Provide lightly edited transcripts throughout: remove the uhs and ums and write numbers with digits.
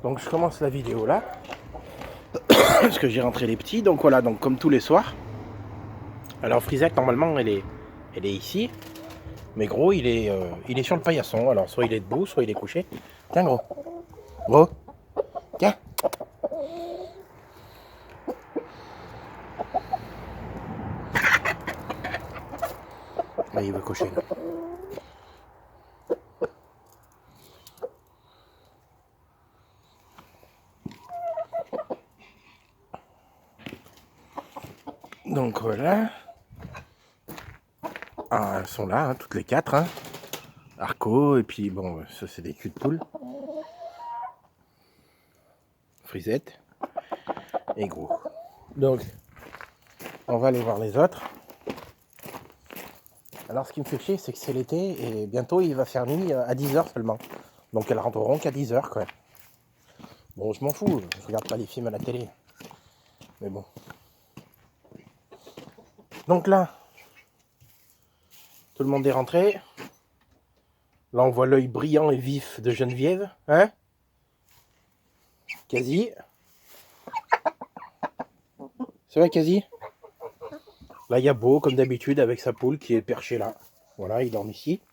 Donc je commence la vidéo là. Parce que j'ai rentré les petits. Donc voilà, donc comme tous les soirs. Alors Frisette normalement elle est ici. Mais gros il est sur le paillasson. Alors soit il est debout, soit il est couché. Tiens gros. Gros. Tiens. Là il veut coucher là. Donc voilà. Ah, elles sont là, hein, toutes les quatre. Hein. Arco, et puis bon, ça c'est des culs de poule. Frisette. Et gros. Donc, on va aller voir les autres. Alors ce qui me fait chier, c'est que c'est l'été et bientôt il va faire nuit à 10h seulement. Donc elles rentreront qu'à 10h quoi. Bon, je m'en fous, je regarde pas les films à la télé. Mais bon. Donc là, tout le monde est rentré. Là, on voit l'œil brillant et vif de Geneviève. Hein? Quasi. C'est vrai, Quasi? Là, il y a Beau, comme d'habitude, avec sa poule qui est perchée là. Voilà, il dort ici.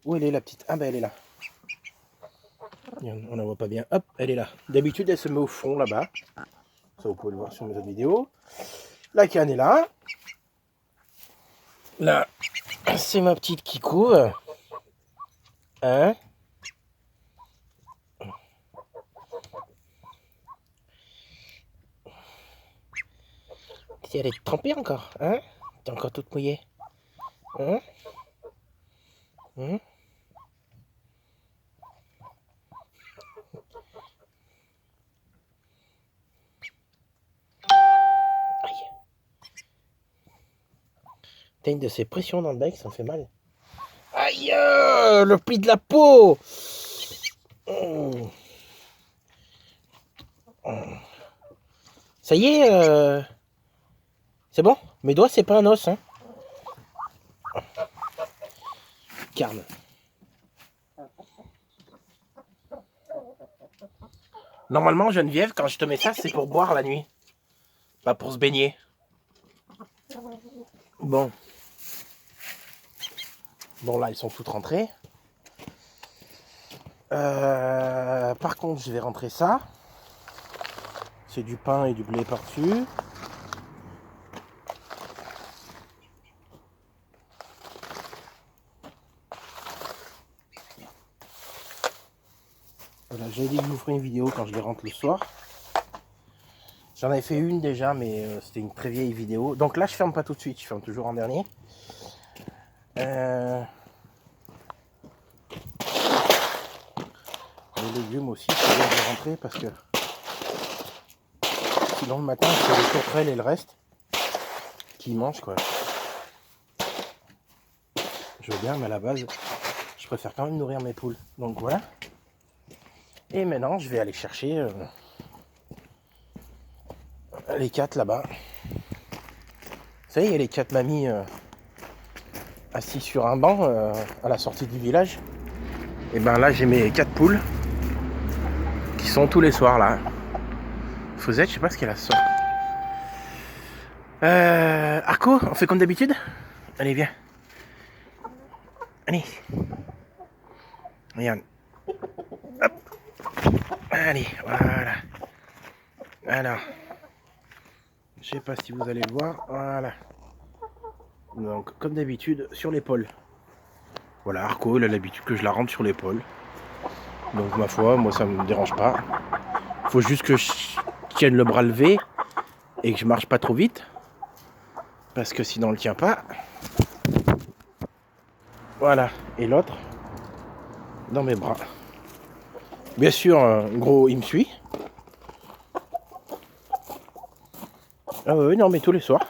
Où elle est, la petite? Ah ben, elle est là. On la voit pas bien. Hop, elle est là. D'habitude, elle se met au fond, là-bas. Ça, vous pouvez le voir sur mes autres vidéos. La canne est là. Là, c'est ma petite Kikou. Hein? Si elle est trempée encore, hein? T'es encore toute mouillée. Hein? Hein? Aïe. T'as une de ces pressions dans le bec, ça me fait mal. Aïe! Le pli de la peau! Mmh. Ça y est, c'est bon? Mes doigts, c'est pas un os, hein? Carne. Normalement, Geneviève, quand je te mets ça, c'est pour boire la nuit. Pas pour se baigner. Bon. Bon, là, ils sont toutes rentrées. Par contre, je vais rentrer ça. C'est du pain et du blé par-dessus. Voilà, j'ai dit que je vous ferai une vidéo quand je les rentre le soir. J'en avais fait une déjà, mais c'était une très vieille vidéo. Donc là, je ferme pas tout de suite, je ferme toujours en dernier. Les légumes aussi, c'est bien de rentrer parce que sinon le matin, c'est les tourterelles et le reste qui mangent quoi. Je veux bien, mais à la base, je préfère quand même nourrir mes poules. Donc voilà. Et maintenant, je vais aller chercher les quatre là-bas. Vous savez, il y a les quatre mamies assis sur un banc à la sortie du village. Et ben là, j'ai mes quatre poules qui sont tous les soirs là. Fosette, je sais pas ce qu'elle a ce soir. Arco, on fait comme d'habitude? Allez, viens. Allez. Regarde. Hop. Allez, voilà. Alors. Je sais pas si vous allez le voir. Voilà. Donc, comme d'habitude, sur l'épaule. Voilà, Arco, il a l'habitude que je la rentre sur l'épaule. Donc, ma foi, moi, ça me dérange pas. Faut juste que je tienne le bras levé et que je marche pas trop vite. Parce que sinon, on le tient pas. Voilà. Et l'autre, dans mes bras. Bien sûr, gros, il me suit. Ah oui, non, mais tous les soirs.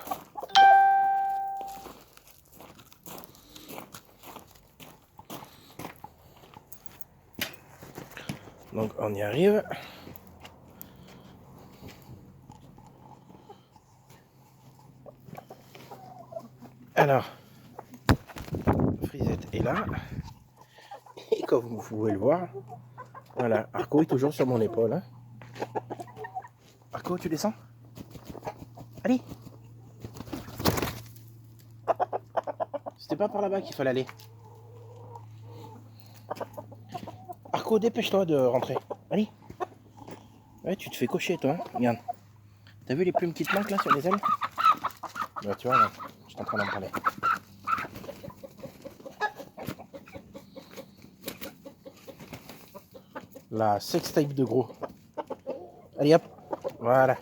Donc, on y arrive. Alors, Frisette est là. Et comme vous pouvez le voir, Voilà, Arco est toujours sur mon épaule. Hein. Arco, tu descends? Allez. C'était pas par là-bas qu'il fallait aller. Arco, dépêche-toi de rentrer. Allez. Ouais, tu te fais cocher, toi. Hein. Regarde. T'as vu les plumes qui te manquent là sur les ailes? Bah, tu vois, là, je suis en train d'en parler. La sextape de gros. Allez hop. Voilà.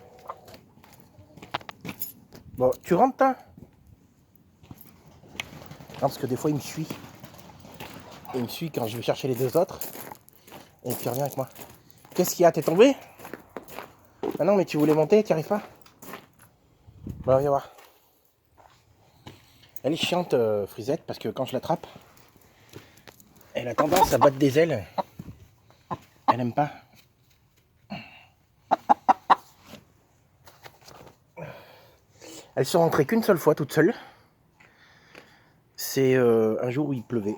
Bon, tu rentres, toi? Non, parce que des fois, il me suit. Il me suit quand je vais chercher les deux autres. Et puis, il revient avec moi. Qu'est-ce qu'il y a? T'es tombé? Ah non, mais tu voulais monter, tu n'y arrives pas? Bon, viens voir. Elle est chiante, Frisette, parce que quand je l'attrape, elle a tendance à battre des ailes. Elle aime pas. Elles sont rentrées qu'une seule fois, toute seule. C'est un jour où il pleuvait.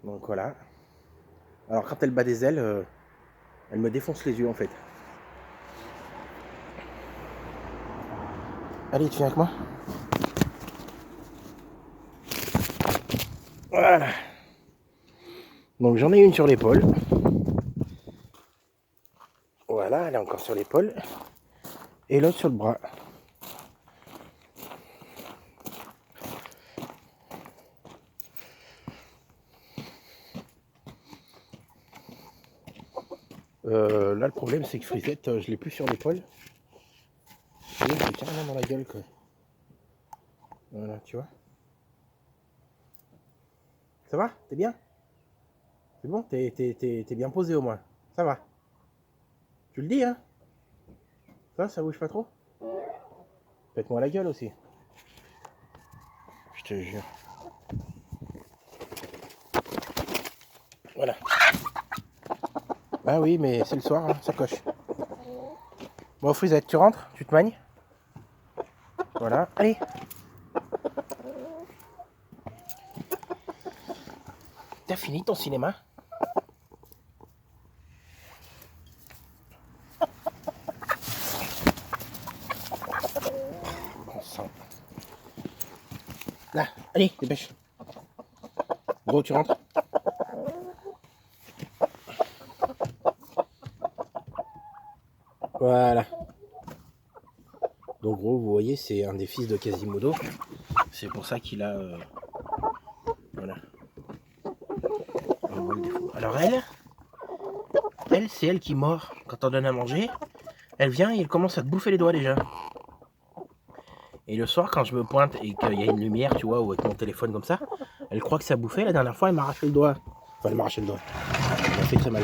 Donc voilà. Alors quand elle bat des ailes, elle me défonce les yeux en fait. Allez, tu viens avec moi? Voilà. Donc j'en ai une sur l'épaule. Voilà, elle est encore sur l'épaule. Et l'autre sur le bras. Là le problème c'est que Frisette, je l'ai plus sur l'épaule. Je l'ai carrément dans la gueule quoi. Voilà, tu vois. Ça va? T'es bien? C'est bon? T'es bien posé au moins. Ça va. Tu le dis hein? Ça bouge pas trop? Faites-moi la gueule aussi. Je te jure. Voilà. Ah oui, mais c'est le soir, hein, ça coche. Bon, Frisette, tu rentres? Tu te magnes? Voilà. Allez. T'as fini ton cinéma? Bon sang. Là, allez, dépêche. Gros, tu rentres? Voilà. Donc gros, vous voyez, c'est un des fils de Quasimodo. C'est pour ça qu'il a... voilà. On voit le défaut. Alors elle, c'est elle qui mord. Quand on donne à manger, elle vient et elle commence à te bouffer les doigts déjà. Et le soir, quand je me pointe et qu'il y a une lumière, tu vois, ou avec mon téléphone comme ça, elle croit que ça a bouffé. La dernière fois, elle m'a arraché le doigt. Enfin, elle m'a arraché le doigt. Elle m'a fait très mal.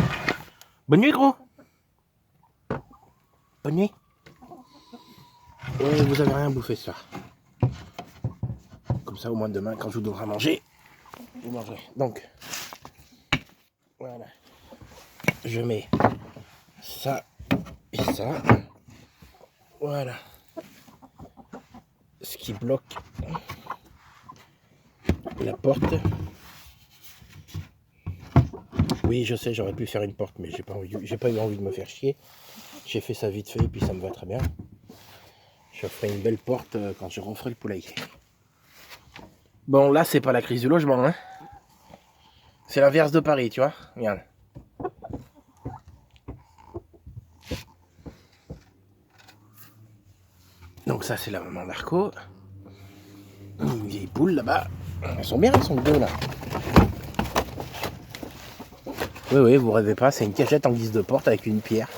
Bonne nuit, gros. Bonne nuit. Vous avez rien bouffé ce soir. Comme ça, au moins demain, quand je vous donnerai à manger, vous mangerez. Donc, voilà. Je mets ça et ça. Voilà. Ce qui bloque la porte. Oui, je sais, j'aurais pu faire une porte, mais j'ai pas eu envie de me faire chier. J'ai fait ça vite fait et puis ça me va très bien. Je ferai une belle porte quand je referai le poulailler. Bon, là, c'est pas la crise du logement, hein. C'est l'inverse de Paris, tu vois. Regarde. Donc ça, c'est la maman d'Arco. Une vieille poule là-bas. Elles sont bien, elles sont deux là. Oui, vous rêvez pas, c'est une cachette en guise de porte avec une pierre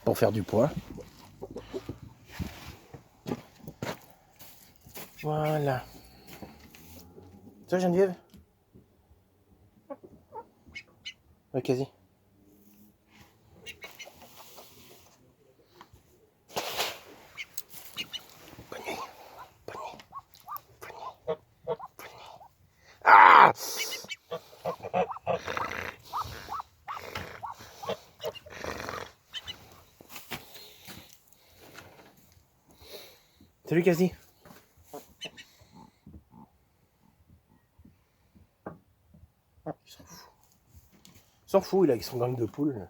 pour faire du poids. Voilà. Ça, Geneviève? Oui, quasi. Bonne nuit. Bonne nuit. Bonne nuit. Bonne nuit. Ah! Salut, quasi. s'en fout, il est avec son gang de poules.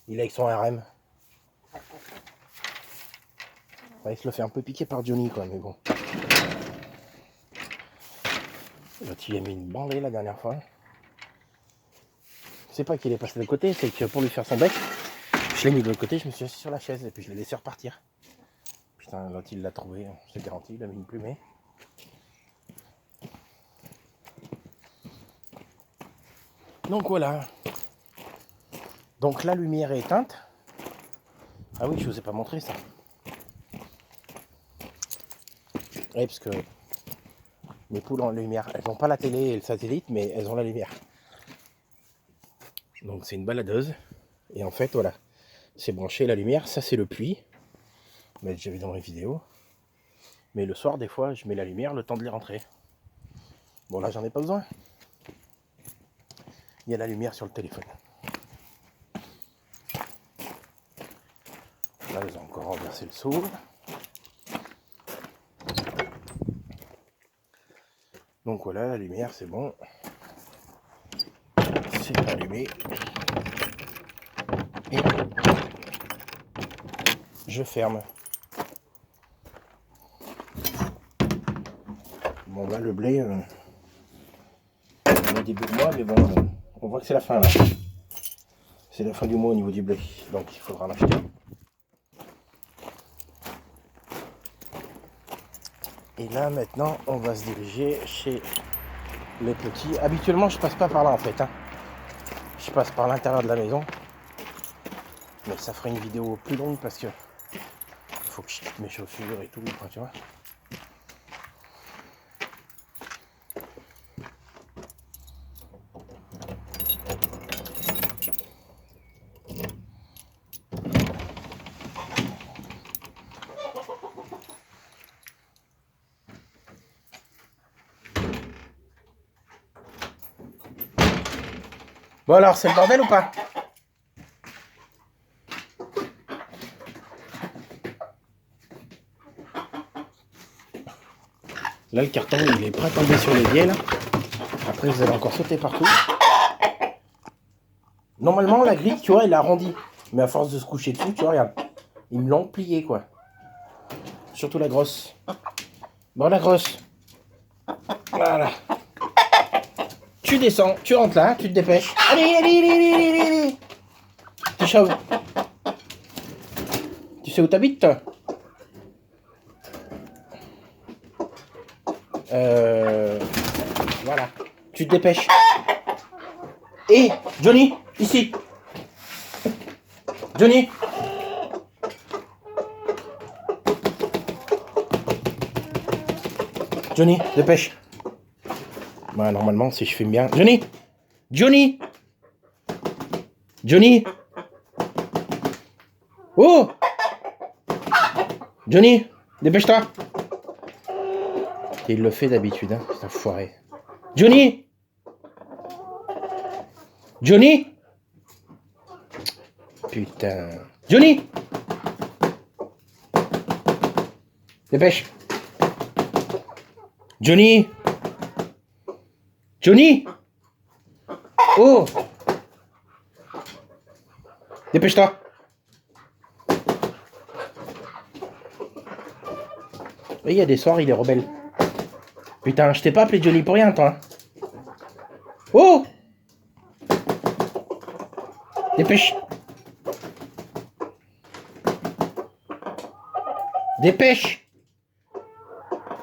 Il est avec son RM. Ouais, il se le fait un peu piquer par Johnny, quoi, mais bon. L'autre, il a mis une bandée la dernière fois. C'est pas qu'il est passé de côté, c'est que pour lui faire son bec, je l'ai mis de l'autre côté, je me suis assis sur la chaise et puis je l'ai laissé repartir. Putain, l'autre, il l'a trouvé, c'est garanti, il a mis une plumée. Donc voilà. Donc la lumière est éteinte. Ah oui, je vous ai pas montré ça. Oui, parce que les poules ont la lumière. Elles n'ont pas la télé et le satellite, mais elles ont la lumière. Donc c'est une baladeuse. Et en fait, voilà. C'est branché la lumière. Ça, c'est le puits. Mais déjà vu dans les vidéos. Mais le soir, des fois, je mets la lumière le temps de les rentrer. Bon, là, j'en ai pas besoin. Il y a la lumière sur le téléphone. Là, ils ont encore renversé le seau. Donc voilà, la lumière, c'est bon. C'est allumé. Et je ferme. Bon, là, le blé, on est début de mois, mais bon, on voit que c'est la fin, là. C'est la fin du mois au niveau du blé, donc il faudra l'acheter. Et là, maintenant, on va se diriger chez les petits. Habituellement, je passe pas par là, en fait. Hein. Je passe par l'intérieur de la maison. Mais ça fera une vidéo plus longue parce que faut que je quitte mes chaussures et tout, tu vois. Bon alors, c'est le bordel ou pas? Là, le carton, il est prêt à tomber sur les biais, là. Après, vous allez encore sauter partout. Normalement, la grille, tu vois, elle est arrondie. Mais à force de se coucher dessus, tu vois, regarde. Ils me l'ont plié, quoi. Surtout la grosse. Bon, la grosse. Voilà. Tu descends, tu rentres là, tu te dépêches. Allez, allez, allez, allez, allez, allez. Tu sais où? Tu sais où t'habites, toi? Voilà. Tu te dépêches. Et Johnny, ici. Johnny. Johnny, dépêche. Bah, normalement, si je filme bien. Johnny. Johnny. Johnny. Oh. Johnny, dépêche-toi. Il le fait d'habitude, hein, c'est un foiré. Johnny. Johnny. Putain. Johnny. Dépêche. Johnny. Johnny. Oh. Dépêche-toi. Et il y a des soirs, il est rebelle. Putain, je t'ai pas appelé Johnny pour rien, toi. Oh. Dépêche. Dépêche.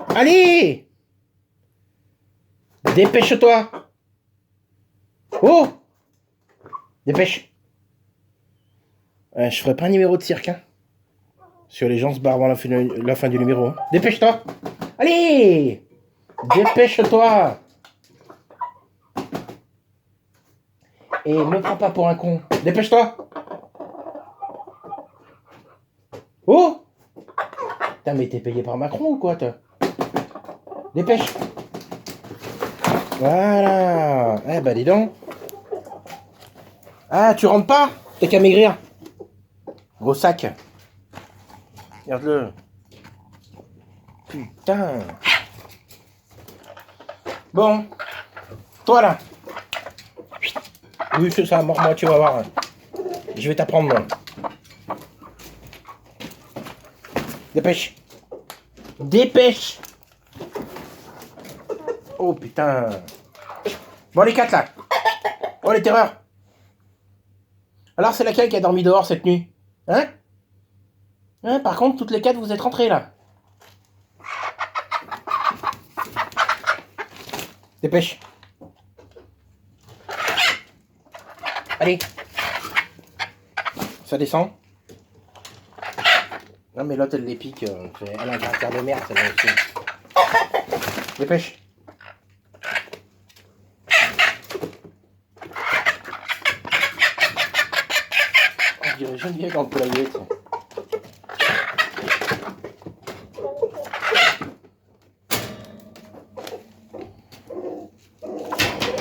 Allez. Dépêche-toi. Oh. Dépêche. Je ferai pas un numéro de cirque, hein. Parce que les gens se barrent avant la fin du numéro. Hein. Dépêche-toi. Allez. Dépêche-toi. Et me prends pas pour un con. Dépêche-toi. Oh. Putain, mais t'es payé par Macron ou quoi, toi? Dépêche. Voilà. Eh bah dis donc. Ah, tu rentres pas? T'as qu'à maigrir. Gros sac. Regarde-le. Putain. Bon. Toi là. Oui, c'est ça, mors-moi, tu vas voir. Je vais t'apprendre, moi. Dépêche. Dépêche. Oh, putain. Bon, les 4, là. Oh, les terreurs. Alors, c'est laquelle qui a dormi dehors cette nuit? Hein? Par contre, toutes les 4, vous êtes rentrées, là. Dépêche. Allez. Ça descend. Non, mais l'autre, elle les pique. Elle a un caractère de merde, celle-là aussi. Dépêche. On dirait Geneviève dans le poulailler.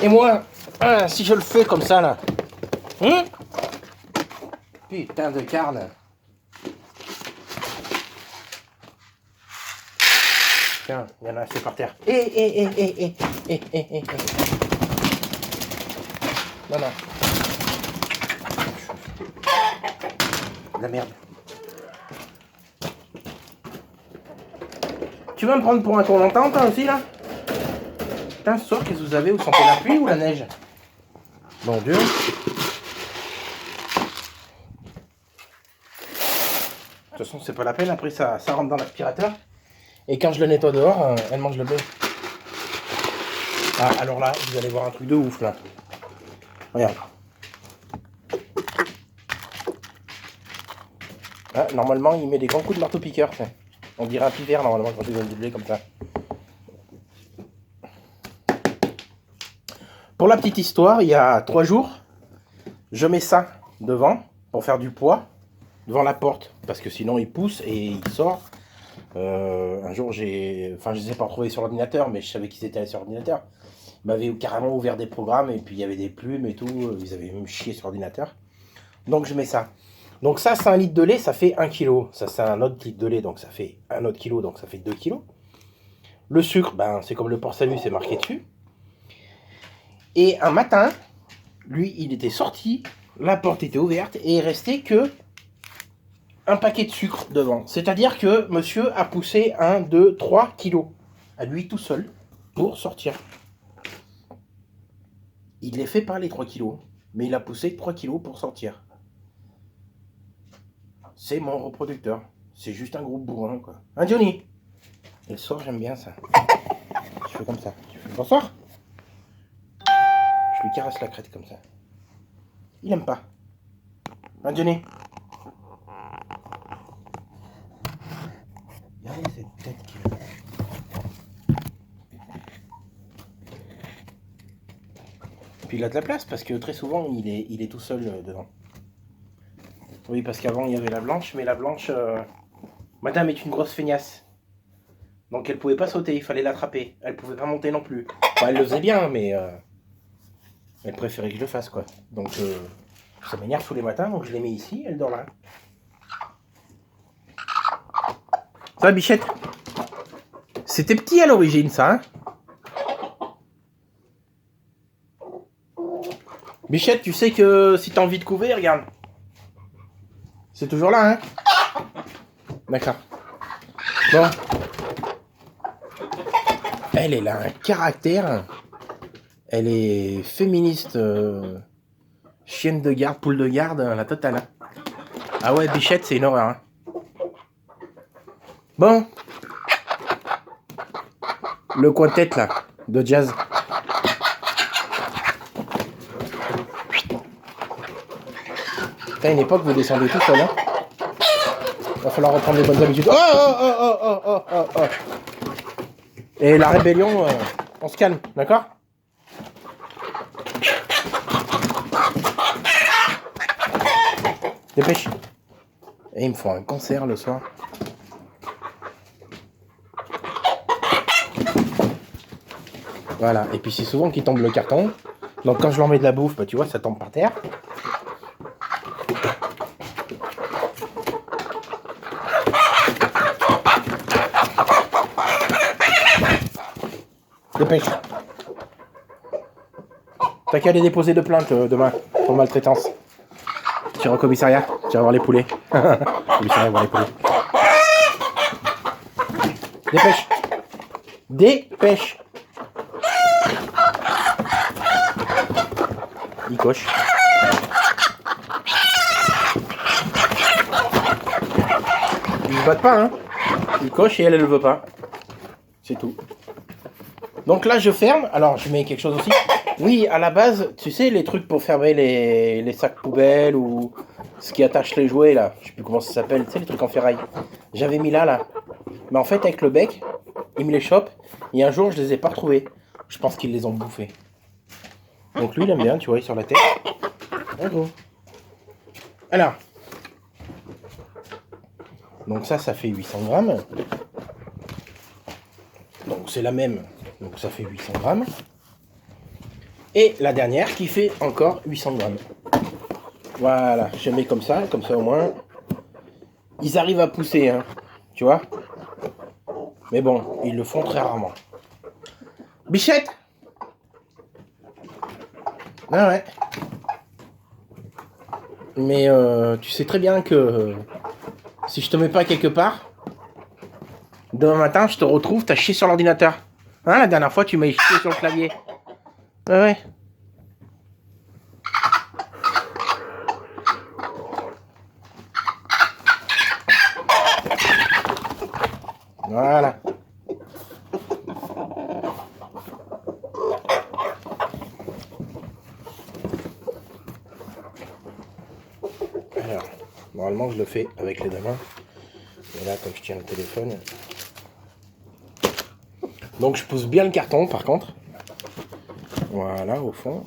Et moi, si je le fais comme ça, là. Putain de carne. Tiens, il y en a assez par terre. Non, non. La merde. Tu vas me prendre pour un contentant, toi aussi, là? Putain, ce soir, qu'est-ce que vous avez? Vous sentez la pluie ou la neige? Mon Dieu. De toute façon, c'est pas la peine. Après, ça rentre dans l'aspirateur. Et quand je le nettoie dehors, elle mange le blé. Ah, alors là, vous allez voir un truc de ouf, là. Regarde. Ah, normalement, il met des grands coups de marteau-piqueur. On dirait un pivert, normalement, quand il donne du blé comme ça. Pour la petite histoire, il y a 3 jours, je mets ça devant pour faire du poids devant la porte. Parce que sinon, il pousse et il sort. Un jour, je ne les ai pas retrouvés sur l'ordinateur, mais je savais qu'ils étaient allés sur l'ordinateur. Ils m'avaient carrément ouvert des programmes et puis il y avait des plumes et tout. Ils avaient même chié sur l'ordinateur. Donc je mets ça. Donc ça, c'est un litre de lait, ça fait 1 kg. Ça, c'est un autre litre de lait, donc ça fait un autre kilo, donc ça fait 2 kg. Le sucre, ben, c'est comme le port-salut, c'est marqué dessus. Et un matin, lui, il était sorti, la porte était ouverte et il restait que un paquet de sucre devant. C'est-à-dire que monsieur a poussé 1, 2, 3 kilos à lui tout seul pour sortir. Il les fait pas les 3 kilos, mais il a poussé 3 kilos pour sortir. C'est mon reproducteur. C'est juste un gros bourrin, quoi. Hein, Johnny? Et le soir, j'aime bien ça. Je fais comme ça. Tu fais bonsoir? Je lui caresse la crête comme ça. Il aime pas. Hein, Johnny? Regardez cette tête qu'il a. Puis il a de la place parce que très souvent, il est tout seul dedans. Oui, parce qu'avant, il y avait la blanche, mais la blanche... Madame est une grosse feignasse. Donc elle pouvait pas sauter, il fallait l'attraper. Elle pouvait pas monter non plus. Enfin, elle le faisait bien, mais... elle préférait que je le fasse, quoi. Donc ça m'énerve tous les matins, donc je l'ai mis ici, elle dort là. Ça va, Bichette? C'était petit à l'origine, ça, hein? Bichette, tu sais que si t'as envie de couver, regarde. C'est toujours là, hein? D'accord. Bon. Elle a un caractère. Elle est féministe, chienne de garde, poule de garde, la totale. Hein. Ah ouais, Bichette, c'est une horreur. Hein. Bon. Le quintet, là, de jazz. Putain, une époque, vous descendez tout seul, hein. Va falloir reprendre les bonnes habitudes. Oh. Et la rébellion, on se calme, d'accord? Dépêche. Et il me faut un concert le soir. Voilà, et puis c'est souvent qu'il tombe le carton. Donc quand je leur mets de la bouffe, bah, tu vois, ça tombe par terre. Dépêche. T'as qu'à aller déposer de plainte demain pour maltraitance. Tu iras au commissariat, tu vas voir les poulets. Commissariat, voir les poulets. Dépêche. Dépêche. Il coche. Ils se battent pas, hein. Il coche et elle le veut pas. C'est tout. Donc là, je ferme. Alors, je mets quelque chose aussi. Oui, à la base, tu sais, les trucs pour fermer les sacs poubelles ou ce qui attache les jouets, là. Je sais plus comment ça s'appelle. Tu sais, les trucs en ferraille. J'avais mis là. Mais en fait, avec le bec, il me les chope. Et un jour, je les ai pas retrouvés. Je pense qu'ils les ont bouffés. Donc lui, il aime bien, tu vois, il est sur la tête. Alors. Donc ça fait 800 grammes. Donc c'est la même. Donc ça fait 800 grammes. Et la dernière qui fait encore 800 grammes. Voilà, je mets comme ça au moins. Ils arrivent à pousser, hein, tu vois. Mais bon, ils le font très rarement. Bichette! Ah ouais. Mais tu sais très bien que si je te mets pas quelque part, demain matin, je te retrouve, t'as chié sur l'ordinateur. Hein, la dernière fois, tu m'as chié sur le clavier. Ouais, ouais. Voilà. Alors, normalement, je le fais avec les deux mains. Et là, comme je tiens le téléphone. Donc, je pousse bien le carton, par contre. Voilà, au fond.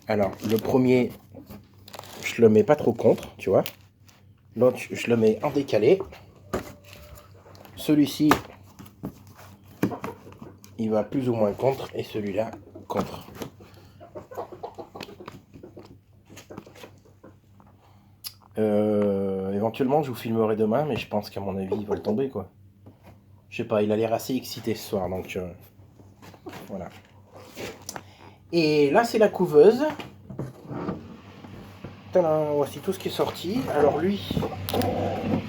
Alors, le premier, je le mets pas trop contre, tu vois. L'autre, je le mets en décalé. Celui-ci, il va plus ou moins contre. Et celui-là, contre. Éventuellement, je vous filmerai demain, mais je pense qu'à mon avis, il va le tomber, quoi. Je sais pas, il a l'air assez excité ce soir, donc voilà. Et là, c'est la couveuse. Tadam, voici tout ce qui est sorti. Alors lui,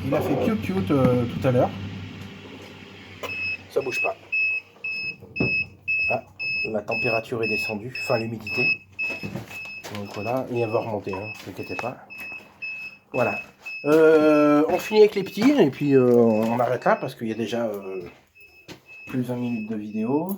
il a fait piou-piou tout à l'heure. Ça bouge pas. Ah, la température est descendue, enfin l'humidité. Donc voilà, et elle va remonter, hein, ne vous inquiétez pas. Voilà. On finit avec les petits, et puis on arrête là, parce qu'il y a déjà plus de 20 minutes de vidéo.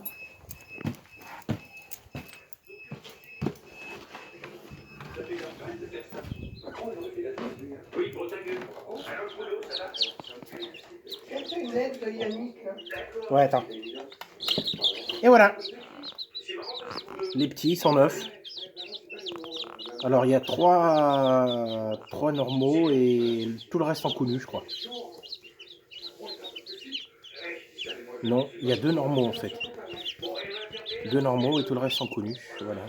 Ouais, attends. Et voilà. Les petits sont neufs. Alors il y a trois normaux et tout le reste en connu, je crois. Non, il y a 2 normaux en fait. 2 normaux et tout le reste en connu. Voilà.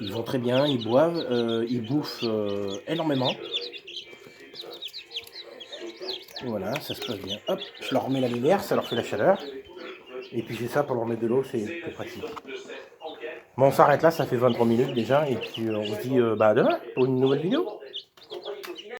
Ils vont très bien, ils boivent, ils bouffent énormément. Voilà, ça se passe bien. Hop, je leur remets la lumière, ça leur fait la chaleur. Et puis j'ai ça pour leur mettre de l'eau, c'est pratique. Bon, on s'arrête là, ça fait 23 minutes déjà. Et puis on se dit bah, à demain pour une nouvelle vidéo.